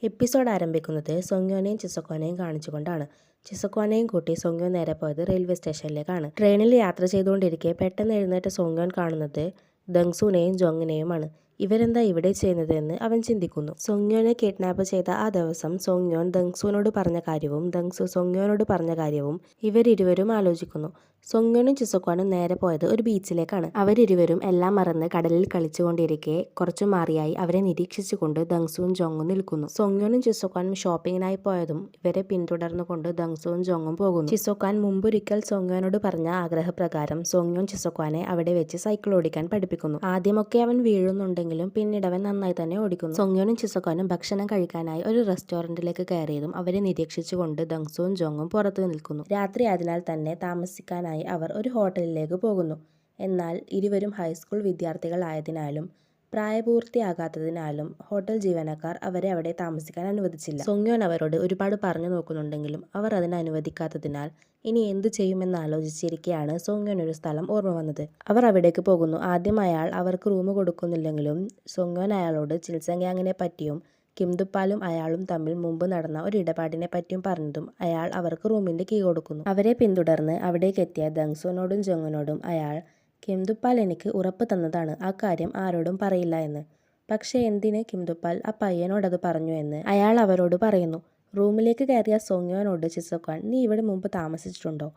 Episode ആരംഭിക്കുന്നത് സോങ്യോനെയും ചിസോക്വാനെയും കാണിച്ചുകൊണ്ടാണ്. ചിസോക്വാനെയും കൂട്ടി സോങ്യോൻ നേരെ പോയത് റെയിൽവേ സ്റ്റേഷനിലേക്കാണ്. ട്രെയിനിൽ യാത്ര ചെയ്തുകൊണ്ടിരിക്കെ പെട്ടെന്ന് എഴുന്നേറ്റ സോങ്യോൻ കാണുന്നത് ദങ്സൂനെയും ജോങ്ങിനെയുമാണ്. ഇവരെന്താ ഇവിടെ ചെയ്യുന്നത് എന്ന് അവൻ ചിന്തിക്കുന്നു. സോങ്യോനെ കിഡ്നാപ്പ് ചെയ്ത ആ ദിവസം സോങ്യോൻ ദങ്സൂനോട് പറഞ്ഞ കാര്യവും ദങ്സു സോങ്യോനോട് പറഞ്ഞ കാര്യവും ഇവരിരുവരും ആലോചിക്കുന്നു. സോങ്യോനും ചിസോക്വാനും നേരെ പോയത് ഒരു ബീച്ചിലേക്കാണ്. അവരിരുവരും എല്ലാം മറന്ന് കടലിൽ കളിച്ചുകൊണ്ടിരിക്കെ കുറച്ചു മാറിയായി അവരെ നിരീക്ഷിച്ചുകൊണ്ട് ദങ്സുവും ജോങ്ങും നിൽക്കുന്നു. സോങ്യോനും ചിസോക്വാനും ഷോപ്പിങ്ങിനായി പോയതും ഇവരെ പിന്തുടർന്നുകൊണ്ട് ദങ്സുവും ജോങ്ങും പോകുന്നു. ചിസോക്വാൻ മുമ്പൊരിക്കൽ സോങ്യോനോട് പറഞ്ഞ ആഗ്രഹപ്രകാരം സോങ്യോൻ ചിസോക്വാനെ അവിടെ വെച്ച് സൈക്കിൾ ഓടിക്കാൻ പഠിപ്പിക്കുന്നു. ആദ്യമൊക്കെ അവൻ വീഴുന്നുണ്ടെങ്കിലും പിന്നീട് അവൻ നന്നായി തന്നെ ഓടിക്കുന്നു. സോങ്യോനും ചിസോക്വാനും ഭക്ഷണം കഴിക്കാനായി ഒരു റെസ്റ്റോറന്റിലേക്ക് കയറിയതും അവരെ നിരീക്ഷിച്ചുകൊണ്ട് ദങ്സുവും ജോങ്ങും പുറത്തു നിൽക്കുന്നു. രാത്രി അതിനാൽ തന്നെ താമസിക്കാനായി അവർ ഒരു ഹോട്ടലിലേക്ക് പോകുന്നു. എന്നാൽ ഇരുവരും ഹൈസ്കൂൾ വിദ്യാർത്ഥികളായതിനാലും പ്രായപൂർത്തിയാകാത്തതിനാലും ഹോട്ടൽ ജീവനക്കാർ അവരെ അവിടെ താമസിക്കാൻ അനുവദിച്ചില്ല. സോങ്യോൻ അവരോട് ഒരുപാട് പറഞ്ഞു നോക്കുന്നുണ്ടെങ്കിലും അവർ അതിന് അനുവദിക്കാത്തതിനാൽ ഇനി എന്തു ചെയ്യുമെന്ന് ആലോചിച്ചിരിക്കെയാണ് സോങ്യോൻ ഒരു സ്ഥലം ഓർമ്മ വന്നത്. അവർ അവിടേക്ക് പോകുന്നു. ആദ്യം അയാൾ അവർക്ക് റൂം കൊടുക്കുന്നില്ലെങ്കിലും സോങ്യോൻ അയാളോട് ചിൽസങ്യാങ്ങിനെ പറ്റിയും കിംദുപ്പാലും അയാളും തമ്മിൽ മുമ്പ് നടന്ന ഒരു ഇടപാടിനെ പറ്റിയും പറഞ്ഞതും അയാൾ അവർക്ക് റൂമിന്റെ കീ കൊടുക്കുന്നു. അവരെ പിന്തുടർന്ന് അവിടേക്കെത്തിയ ദങ്സുവിനോടും ജോങ്ങിനോടും അയാൾ കിംദുപ്പാൽ എനിക്ക് ഉറപ്പ് തന്നതാണ് ആ കാര്യം ആരോടും പറയില്ല എന്ന്. പക്ഷേ എന്തിന് കിംദുപ്പാൽ ആ പയ്യനോടത് പറഞ്ഞു എന്ന് അയാൾ അവരോട് പറയുന്നു. റൂമിലേക്ക് കയറിയ സോങ്യോനോട് ചിസോക്വാൻ നീ ഇവിടെ മുമ്പ് താമസിച്ചിട്ടുണ്ടോ?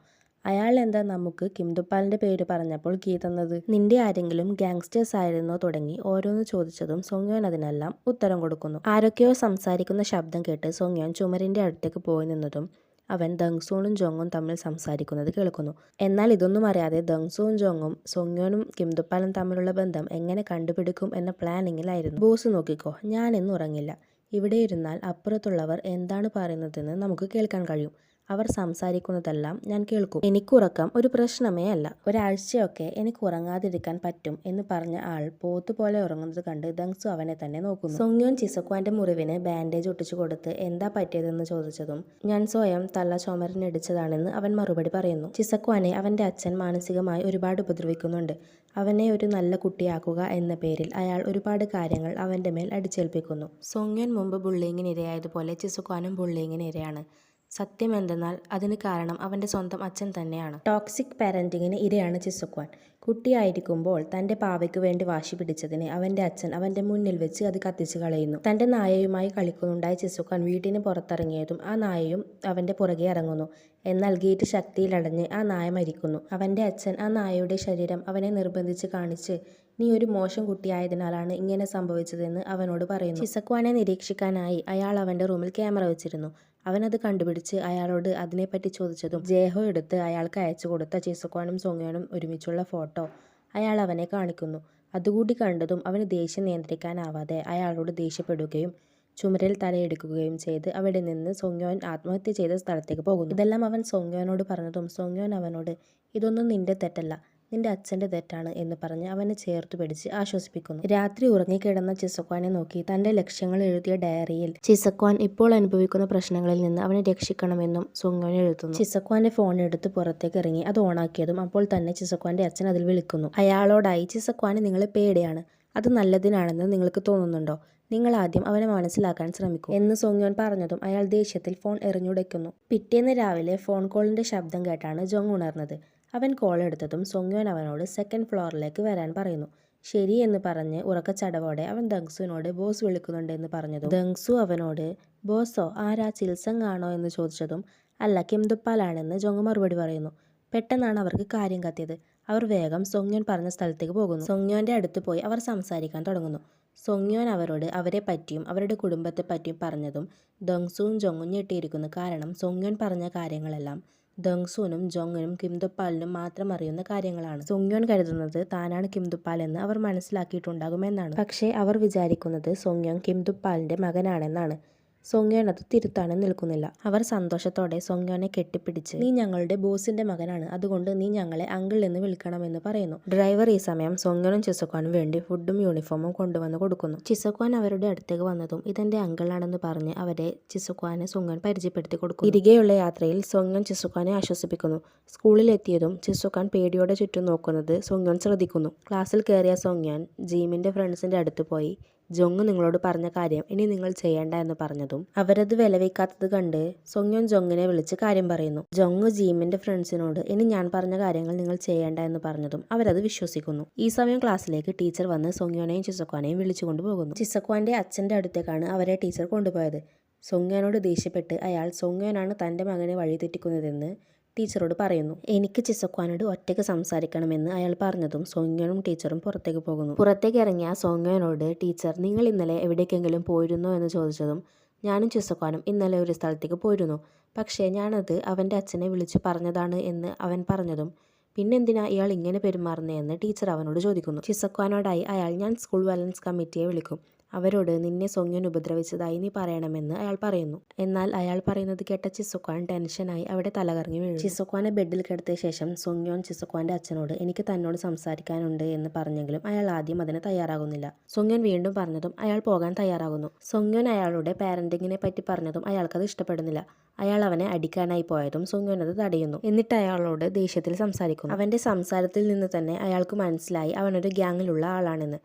അയാൾ എന്താ നമുക്ക് കിംദുപ്പാലിന്റെ പേര് പറഞ്ഞപ്പോൾ കീ തന്നത്? നിന്റെ ആരെങ്കിലും ഗാങ്സ്റ്റേഴ്സ് ആയിരുന്നോ? തുടങ്ങി ഓരോന്ന് ചോദിച്ചതും സോങ്യോൻ അതിനെല്ലാം ഉത്തരം കൊടുക്കുന്നു. ആരൊക്കെയോ സംസാരിക്കുന്ന ശബ്ദം കേട്ട് സോങ്യോൻ ചുമരിന്റെ അടുത്തേക്ക് പോയി നിന്നതും അവൻ ദങ്സൂണും ജോങ്ങും തമ്മിൽ സംസാരിക്കുന്നത് കേൾക്കുന്നു. എന്നാൽ ഇതൊന്നും അറിയാതെ ദങ്സുവും ജോങ്ങും സോങ്യോനും കിംദുപ്പാലും തമ്മിലുള്ള ബന്ധം എങ്ങനെ കണ്ടുപിടിക്കും എന്ന പ്ലാനിങ്ങിലായിരുന്നു. ബോസ് നോക്കിക്കോ, ഞാൻ ഇന്ന് ഉറങ്ങില്ല. ഇവിടെ ഇരുന്നാൽ അപ്പുറത്തുള്ളവർ എന്താണ് പറയുന്നതെന്ന് നമുക്ക് കേൾക്കാൻ കഴിയും. അവർ സംസാരിക്കുന്നതെല്ലാം ഞാൻ കേൾക്കും. എനിക്കുറക്കം ഒരു പ്രശ്നമേ അല്ല. ഒരാഴ്ചയൊക്കെ എനിക്ക് ഉറങ്ങാതിരിക്കാൻ പറ്റും എന്ന് പറഞ്ഞ ആൾ പോത്തുപോലെ ഉറങ്ങുന്നത് കണ്ട് ദങ്സു അവനെ തന്നെ നോക്കുന്നു. സോങ്യോൻ ചിസോക്വാന്റെ മുറിവിന് ബാൻഡേജ് ഒട്ടിച്ചു കൊടുത്ത് എന്താ പറ്റിയതെന്ന് ചോദിച്ചതും ഞാൻ സ്വയം തല ചുമരിനിടിച്ചതാണെന്ന് അവൻ മറുപടി പറയുന്നു. ചിസോക്വാനെ അവന്റെ അച്ഛൻ മാനസികമായി ഒരുപാട് ഉപദ്രവിക്കുന്നുണ്ട്. അവനെ ഒരു നല്ല കുട്ടിയാക്കുക എന്ന പേരിൽ അയാൾ ഒരുപാട് കാര്യങ്ങൾ അവന്റെ മേൽ അടിച്ചേൽപ്പിക്കുന്നു. സോങ്യോൻ മുമ്പ് ബുള്ളിങ്ങിന് ഇരയായതുപോലെ ചിസോക്വാനും ബുള്ളിങ്ങിന് ഇരയാണ്. സത്യം എന്തെന്നാൽ അതിന് കാരണം അവൻ്റെ സ്വന്തം അച്ഛൻ തന്നെയാണ്. ടോക്സിക് പാരന്റിങ്ങിന് ഇരയാണ് ചിസോക്വാൻ. കുട്ടിയായിരിക്കുമ്പോൾ തൻ്റെ പാവയ്ക്ക് വേണ്ടി വാശി പിടിച്ചതിന് അവൻ്റെ അച്ഛൻ അവൻ്റെ മുന്നിൽ വെച്ച് അത് കത്തിച്ചു കളയുന്നു. തൻ്റെ നായയുമായി കളിക്കുന്നുണ്ടായ ചിസോക്വാൻ വീട്ടിന് പുറത്തിറങ്ങിയതും ആ നായയും അവൻ്റെ പുറകെ ഇറങ്ങുന്നു. എന്നാൽ ഗേറ്റ് ശക്തിയിലടഞ്ഞ് ആ നായ മരിക്കുന്നു. അവൻ്റെ അച്ഛൻ ആ നായയുടെ ശരീരം അവനെ നിർബന്ധിച്ച് കാണിച്ച് നീ ഒരു മോശം കുട്ടിയായതിനാലാണ് ഇങ്ങനെ സംഭവിച്ചതെന്ന് അവനോട് പറയുന്നു. ചിസോക്വാനെ നിരീക്ഷിക്കാനായി അയാൾ അവൻ്റെ റൂമിൽ ക്യാമറ വെച്ചിരുന്നു. അവനത് കണ്ടുപിടിച്ച് അയാളോട് അതിനെപ്പറ്റി ചോദിച്ചതും ജേഹോ എടുത്ത് അയാൾക്ക് അയച്ചു കൊടുത്ത ചിസോക്വാനും സോങ്യോനും ഒരുമിച്ചുള്ള ഫോട്ടോ അയാൾ അവനെ കാണിക്കുന്നു. അതുകൂടി കണ്ടതും അവന് ദേഷ്യം നിയന്ത്രിക്കാനാവാതെ അയാളോട് ദേഷ്യപ്പെടുകയും ചുമരിൽ തലയെടുക്കുകയും ചെയ്ത് അവിടെ നിന്ന് സോങ്യോൻ ആത്മഹത്യ ചെയ്ത സ്ഥലത്തേക്ക് പോകുന്നു. ഇതെല്ലാം അവൻ സോങ്യോനോട് പറഞ്ഞതും സോങ്യോൻ അവനോട് ഇതൊന്നും നിന്റെ തെറ്റല്ല, നിന്റെ അച്ഛൻ്റെ തെറ്റാണ് എന്ന് പറഞ്ഞ് അവനെ ചേർത്ത് പിടിച്ച് ആശ്വസിപ്പിക്കുന്നു. രാത്രി ഉറങ്ങിക്കിടന്ന ചിസോക്വാനെ നോക്കി തൻ്റെ ലക്ഷ്യങ്ങൾ എഴുതിയ ഡയറിയിൽ ചിസോക്വാൻ ഇപ്പോൾ അനുഭവിക്കുന്ന പ്രശ്നങ്ങളിൽ നിന്ന് അവനെ രക്ഷിക്കണമെന്നും സോങ്യോൻ എഴുതുന്നു. ചിസോക്വാന്റെ ഫോൺ എടുത്ത് പുറത്തേക്ക് ഇറങ്ങി അത് ഓണാക്കിയതും അപ്പോൾ തന്നെ ചിസോക്വാന്റെ അച്ഛൻ അതിൽ വിളിക്കുന്നു. അയാളോടായി ചിസോക്വാന് നിങ്ങളെ പേടിയാണ്, അത് നല്ലതിനാണെന്ന് നിങ്ങൾക്ക് തോന്നുന്നുണ്ടോ? നിങ്ങൾ ആദ്യം അവനെ മനസ്സിലാക്കാൻ ശ്രമിക്കൂ എന്ന് സോങ്യോൻ പറഞ്ഞതും അയാൾ ദേഷ്യത്തിൽ ഫോൺ എറിഞ്ഞുടയ്ക്കുന്നു. പിറ്റേന്ന് രാവിലെ ഫോൺ കോളിന്റെ ശബ്ദം കേട്ടാണ് ജോങ് ഉണർന്നത്. അവൻ കോൾ എടുത്തതും സോങ്യോൻ അവനോട് സെക്കൻഡ് ഫ്ലോറിലേക്ക് വരാൻ പറയുന്നു. ശരി എന്ന് പറഞ്ഞ് ഉറക്കച്ചടവോടെ അവൻ ദങ്സുവിനോട് ബോസ് വിളിക്കുന്നുണ്ട് എന്ന് പറഞ്ഞതും ദങ്സു അവനോട് ബോസോ, ആരാ, ചിൽസങ് ആണോ എന്ന് ചോദിച്ചതും അല്ല, കിംദുപ്പാലാണെന്ന് ജോങ് മറുപടി പറയുന്നു. പെട്ടെന്നാണ് അവർക്ക് കാര്യം കത്തിയത്. അവർ വേഗം സോങ്യോൻ പറഞ്ഞ സ്ഥലത്തേക്ക് പോകുന്നു. സോങ്യോന്റെ അടുത്ത് പോയി അവർ സംസാരിക്കാൻ തുടങ്ങുന്നു. സോങ്യോൻ അവരോട് അവരെ പറ്റിയും അവരുടെ കുടുംബത്തെ പറ്റിയും പറഞ്ഞതും ദങ്സുവും ജോങ്ങും ഞെട്ടിയിരിക്കുന്നു. കാരണം സോങ്യോൻ പറഞ്ഞ കാര്യങ്ങളെല്ലാം ദങ്സുവിനും ജോങ്ങിനും കിംദുപ്പാലിനും മാത്രം അറിയുന്ന കാര്യങ്ങളാണ്. സോങ്യോൻ കരുതുന്നത് താനാണ് കിംദുപ്പാൽ എന്ന് അവർ മനസ്സിലാക്കിയിട്ടുണ്ടാകുമെന്നാണ്. പക്ഷേ അവർ വിചാരിക്കുന്നത് സോങ്യോൻ കിംദുപ്പാലിന്റെ മകനാണെന്നാണ്. സോങ്യോൻ അത് തിരുത്താനും നിൽക്കുന്നില്ല. അവർ സന്തോഷത്തോടെ സോങ്യോനെ കെട്ടിപ്പിടിച്ച് നീ ഞങ്ങളുടെ ബോസിന്റെ മകനാണ്, അതുകൊണ്ട് നീ ഞങ്ങളെ അങ്കിൾ എന്ന് വിളിക്കണമെന്ന് പറയുന്നു. ഡ്രൈവർ ഈ സമയം സോങ്യോനും ചിസോക്വാനും വേണ്ടി ഫുഡും യൂണിഫോമും കൊണ്ടുവന്ന് കൊടുക്കുന്നു. ചിസോക്വാൻ അവരുടെ അടുത്തേക്ക് വന്നതും ഇതെന്റെ അങ്കിളാണെന്ന് പറഞ്ഞ് അവരെ ചിസോക്വാനെ സോങ്യോൻ പരിചയപ്പെടുത്തി കൊടുക്കുന്നു. തിരികെയുള്ള യാത്രയിൽ സോങ്യോൻ ചിസോക്വാനെ ആശ്വസിപ്പിക്കുന്നു. സ്കൂളിലെത്തിയതും ചിസോക്വാൻ പേടിയോടെ ചുറ്റും നോക്കുന്നത് സോങ്യോൻ ശ്രദ്ധിക്കുന്നു. ക്ലാസ്സിൽ കയറിയ സോങ്യോൻ ജീമിന്റെ ഫ്രണ്ട്സിന്റെ അടുത്ത് പോയി ജോങ് നിങ്ങളോട് പറഞ്ഞ കാര്യം ഇനി നിങ്ങൾ ചെയ്യേണ്ട എന്ന് പറഞ്ഞതും അവരത് വിലവെക്കാത്തത് കണ്ട് സോങ്യോൻ ജോങ്ങിനെ വിളിച്ച് കാര്യം പറയുന്നു. ജോങ് ജീമിന്റെ ഫ്രണ്ട്സിനോട് ഇനി ഞാൻ പറഞ്ഞ കാര്യങ്ങൾ നിങ്ങൾ ചെയ്യേണ്ട എന്ന് പറഞ്ഞതും അവരത് വിശ്വസിക്കുന്നു. ഈ സമയം ക്ലാസ്സിലേക്ക് ടീച്ചർ വന്ന് സോങ്യോനെയും ചിസക്വാനെയും വിളിച്ചുകൊണ്ട് പോകുന്നു. ചിസക്വാന്റെ അച്ഛന്റെ അടുത്തേക്കാണ് അവരെ ടീച്ചർ കൊണ്ടുപോയത്. സോങ്യോനോട് ദേഷ്യപ്പെട്ട് അയാൾ സോങ്യോനാണ് തന്റെ മകനെ വഴിതെറ്റിക്കുന്നതെന്ന് ടീച്ചറോട് പറയുന്നു. എനിക്ക് ചിസക്വാനോട് ഒറ്റയ്ക്ക് സംസാരിക്കണമെന്ന് അയാൾ പറഞ്ഞതും സോങ്യോനും ടീച്ചറും പുറത്തേക്ക് പോകുന്നു. പുറത്തേക്ക് ഇറങ്ങിയ സോങ്യോനോട് ടീച്ചർ നിങ്ങൾ ഇന്നലെ എവിടേക്കെങ്കിലും പോയിരുന്നോ എന്ന് ചോദിച്ചതും ഞാനും ചിസക്വാനും ഇന്നലെ ഒരു സ്ഥലത്തേക്ക് പോയിരുന്നു, പക്ഷേ ഞാനത് അവൻ്റെ അച്ഛനെ വിളിച്ച് പറഞ്ഞതാണ് എന്ന് അവൻ പറഞ്ഞതും പിന്നെന്തിനാ ഇയാൾ ഇങ്ങനെ പെരുമാറുന്നതെന്ന് ടീച്ചർ അവനോട് ചോദിക്കുന്നു. ചിസക്വാനോടായി അയാൾ ഞാൻ സ്കൂൾ വയലൻസ് കമ്മിറ്റിയെ വിളിക്കും, അവരോട് നിന്നെ സോങ്യോൻ ഉപദ്രവിച്ചതായി നീ പറയണമെന്ന് അയാൾ പറയുന്നു. എന്നാൽ അയാൾ പറയുന്നത് കേട്ട ചിസക്വാൻ ടെൻഷനായി അവിടെ തലകറങ്ങി വീഴും. ചിസക്വാനെ ബെഡിൽ കിടത്തിയ ശേഷം സോങ്യോൻ ചിസക്വാന്റെ അച്ഛനോട് എനിക്ക് തന്നോട് സംസാരിക്കാനുണ്ട് എന്ന് പറഞ്ഞെങ്കിലും അയാൾ ആദ്യം അതിന് തയ്യാറാകുന്നില്ല. സോങ്യോൻ വീണ്ടും പറഞ്ഞതും അയാൾ പോകാൻ തയ്യാറാകുന്നു. സോങ്യോൻ അയാളുടെ പാരന്റിങ്ങിനെ പറ്റി പറഞ്ഞതും അയാൾക്കത് ഇഷ്ടപ്പെടുന്നില്ല. അയാൾ അവനെ അടിക്കാനായി പോയതും സോങ്യോൻ അത് തടയുന്നു. എന്നിട്ട് അയാളോട് ദേഷ്യത്തിൽ സംസാരിക്കുന്നു. അവന്റെ സംസാരത്തിൽ നിന്ന് തന്നെ അയാൾക്ക് മനസ്സിലായി അവനൊരു ഗ്യാങ്ങിലുള്ള ആളാണെന്ന്.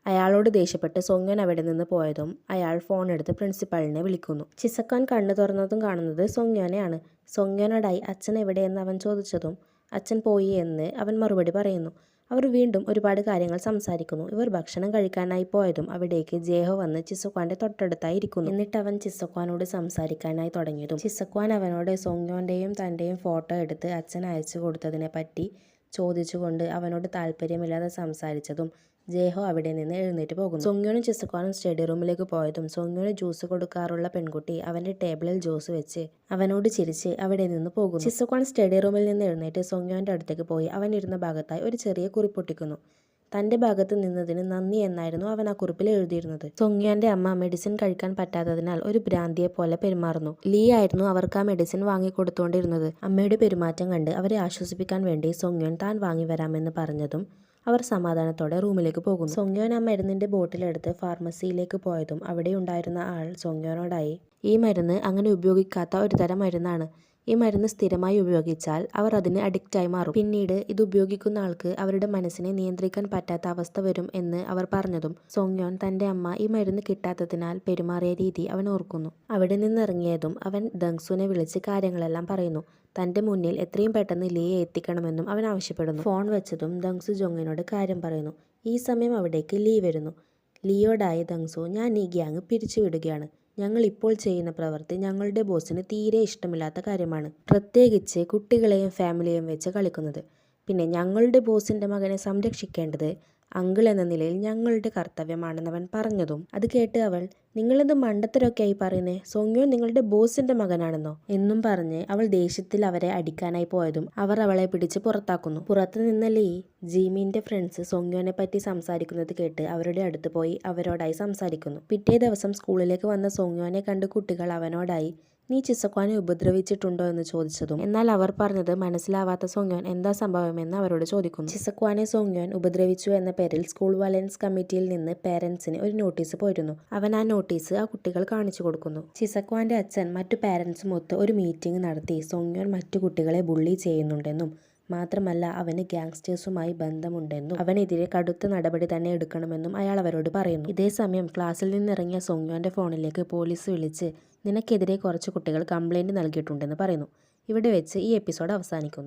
അയാളോട് ദേഷ്യപ്പെട്ട് സോങ്യോൻ അവിടെ നിന്ന് പോയതും അയാൾ ഫോൺ എടുത്ത് പ്രിൻസിപ്പളിനെ വിളിക്കുന്നു. ചിസക്വാൻ കണ്ണു തുറന്നതും കാണുന്നത് സോങ്യോനെയാണ്. സോങ്യോനോടായി അച്ഛൻ എവിടെയെന്ന് അവൻ ചോദിച്ചതും അച്ഛൻ പോയി എന്ന് അവൻ മറുപടി പറയുന്നു. അവർ വീണ്ടും ഒരുപാട് കാര്യങ്ങൾ സംസാരിക്കുന്നു. ഇവർ ഭക്ഷണം കഴിക്കാനായി പോയതും അവിടേക്ക് ജേഹോ വന്ന് ചിസക്വാന്റെ തൊട്ടടുത്തായി ഇരിക്കുന്നു. എന്നിട്ട് അവൻ ചിസക്വാനോട് സംസാരിക്കാനായി തുടങ്ങിയതും ചിസക്വാൻ അവനോട് സോങ്യോന്റെയും തന്റെയും ഫോട്ടോ എടുത്ത് അച്ഛൻ അയച്ചു കൊടുത്തതിനെ പറ്റി ചോദിച്ചുകൊണ്ട് അവനോട് താല്പര്യമില്ലാതെ സംസാരിച്ചതും ജേഹോ അവിടെ നിന്ന് എഴുന്നേറ്റ് പോകുന്നു. സോങ്യോനും ചിസക്വാനും സ്റ്റഡി റൂമിലേക്ക് പോയതും സോങ്യോന് ജ്യൂസ് കൊടുക്കാറുള്ള പെൺകുട്ടി അവന്റെ ടേബിളിൽ ജ്യൂസ് വെച്ച് അവനോട് ചിരിച്ച് അവിടെ നിന്ന് പോകുന്നു. ചിസക്വാൻ സ്റ്റഡി റൂമിൽ നിന്ന് എഴുന്നേറ്റ് സോങ്യോന്റെ അടുത്തേക്ക് പോയി അവൻ ഇരുന്ന ഭാഗത്തായി ഒരു ചെറിയ കുറിപ്പൊട്ടിക്കുന്നു. തന്റെ ഭാഗത്ത് നിന്നതിന് നന്ദി എന്നായിരുന്നു അവൻ ആ കുറിപ്പിൽ എഴുതിയിരുന്നത്. സോങ്യോന്റെ അമ്മ മെഡിസിൻ കഴിക്കാൻ പറ്റാത്തതിനാൽ ഒരു ഭ്രാന്തിയെ പോലെ പെരുമാറുന്നു. ലീ ആയിരുന്നു അവർക്ക് ആ മെഡിസിൻ വാങ്ങിക്കൊടുത്തുകൊണ്ടിരുന്നത്. അമ്മയുടെ പെരുമാറ്റം കണ്ട് അവരെ ആശ്വസിപ്പിക്കാൻ വേണ്ടി സോങ്യോൻ താൻ വാങ്ങി വരാമെന്ന് പറഞ്ഞതും അവർ സമാധാനത്തോടെ റൂമിലേക്ക് പോകുന്നു. സോങ്യോൻ ആ മരുന്നിന്റെ ബോട്ടിലെടുത്ത് ഫാർമസിയിലേക്ക് പോയതും അവിടെ ഉണ്ടായിരുന്ന ആൾ സോങ്യോനോടായി ഈ മരുന്ന് അങ്ങനെ ഉപയോഗിക്കാത്ത ഒരു തരം മരുന്നാണ്. ഈ മരുന്ന് സ്ഥിരമായി ഉപയോഗിച്ചാൽ അവർ അതിന് അഡിക്റ്റായി മാറും. പിന്നീട് ഇത് ഉപയോഗിക്കുന്ന ആൾക്ക് അവരുടെ മനസ്സിനെ നിയന്ത്രിക്കാൻ പറ്റാത്ത അവസ്ഥ വരും എന്ന് അവർ പറഞ്ഞതും സോങ്യോൻ തന്റെ അമ്മ ഈ മരുന്ന് കിട്ടാത്തതിനാൽ പെരുമാറിയ രീതി അവൻ ഓർക്കുന്നു. അവിടെ നിന്നിറങ്ങിയതും അവൻ ദങ്സുനെ വിളിച്ച് കാര്യങ്ങളെല്ലാം പറയുന്നു. തന്റെ മുന്നിൽ എത്രയും പെട്ടെന്ന് ലീയെ എത്തിക്കണമെന്നും അവൻ ആവശ്യപ്പെടുന്നു. ഫോൺ വെച്ചതും ദങ്സു ജോങ്ങിനോട് കാര്യം പറയുന്നു. ഈ സമയം അവിടേക്ക് ലീ വരുന്നു. ലീയോടായി ദങ്സു ഞാൻ ഈ ഗ്യാങ് പിരിച്ചുവിടുകയാണ്. ഞങ്ങൾ ഇപ്പോൾ ചെയ്യുന്ന പ്രവൃത്തി ഞങ്ങളുടെ ബോസിന് തീരെ ഇഷ്ടമില്ലാത്ത കാര്യമാണ്, പ്രത്യേകിച്ച് കുട്ടികളെയും ഫാമിലിയെയും വെച്ച് കളിക്കുന്നത്. പിന്നെ ഞങ്ങളുടെ ബോസിന്റെ മകനെ സംരക്ഷിക്കേണ്ടത് അങ്കിൾ എന്ന നിലയിൽ ഞങ്ങളുടെ കർത്തവ്യമാണെന്ന് അവൻ പറഞ്ഞതും അത് കേട്ട് അവൾ നിങ്ങളെന്ത് മണ്ടത്തരൊക്കെയായി പറയുന്നേ, സോങ്യോൻ നിങ്ങളുടെ ബോസിന്റെ മകനാണെന്നോ എന്നും പറഞ്ഞ് അവൾ ദേഷ്യത്തിൽ അവരെ അടിക്കാനായി പോയതും അവർ അവളെ പിടിച്ച് പുറത്താക്കുന്നു. പുറത്തു നിന്ന ലീ ജീമിന്റെ ഫ്രണ്ട്സ് സോങ്യോനെ പറ്റി സംസാരിക്കുന്നത് കേട്ട് അവരുടെ അടുത്ത് പോയി അവരോടായി സംസാരിക്കുന്നു. പിറ്റേ ദിവസം സ്കൂളിലേക്ക് വന്ന സോങ്യോനെ കണ്ട് കുട്ടികൾ അവനോടായി നീ ചിസക്വാനെ ഉപദ്രവിച്ചിട്ടുണ്ടോ എന്ന് ചോദിച്ചതും എന്നാൽ അവർ പറഞ്ഞത് മനസ്സിലാവാത്ത സോങ്യോൻ എന്താ സംഭവമെന്ന് അവരോട് ചോദിക്കുന്നു. ചിസക്വാനെ സോങ്യോൻ ഉപദ്രവിച്ചു എന്ന പേരിൽ സ്കൂൾ വയലൻസ് കമ്മിറ്റിയിൽ നിന്ന് പേരൻസിന് ഒരു നോട്ടീസ് പോയിരുന്നു. അവൻ ആ നോട്ടീസ് ആ കുട്ടികൾ കാണിച്ചു കൊടുക്കുന്നു. ചിസക്വാന്റെ അച്ഛൻ മറ്റു പാരൻസുമൊത്ത് ഒരു മീറ്റിംഗ് നടത്തി സോങ്യോൻ മറ്റു കുട്ടികളെ ബുള്ളി ചെയ്യുന്നുണ്ടെന്നും മാത്രമല്ല അവന് ഗ്യാങ്സ്റ്റേഴ്സുമായി ബന്ധമുണ്ടെന്നും അവനെതിരെ കടുത്ത നടപടി തന്നെ എടുക്കണമെന്നും അയാൾ അവരോട് പറയുന്നു. ഇതേസമയം ക്ലാസ്സിൽ നിന്നിറങ്ങിയ സോങ്യോന്റെ ഫോണിലേക്ക് പോലീസ് വിളിച്ച് നിനക്കെതിരെ കുറച്ച് കുട്ടികൾ കംപ്ലൈന്റ് നൽകിയിട്ടുണ്ടെന്ന് പറയുന്നു. ഇവിടെ വെച്ച് ഈ എപ്പിസോഡ് അവസാനിക്കുന്നു.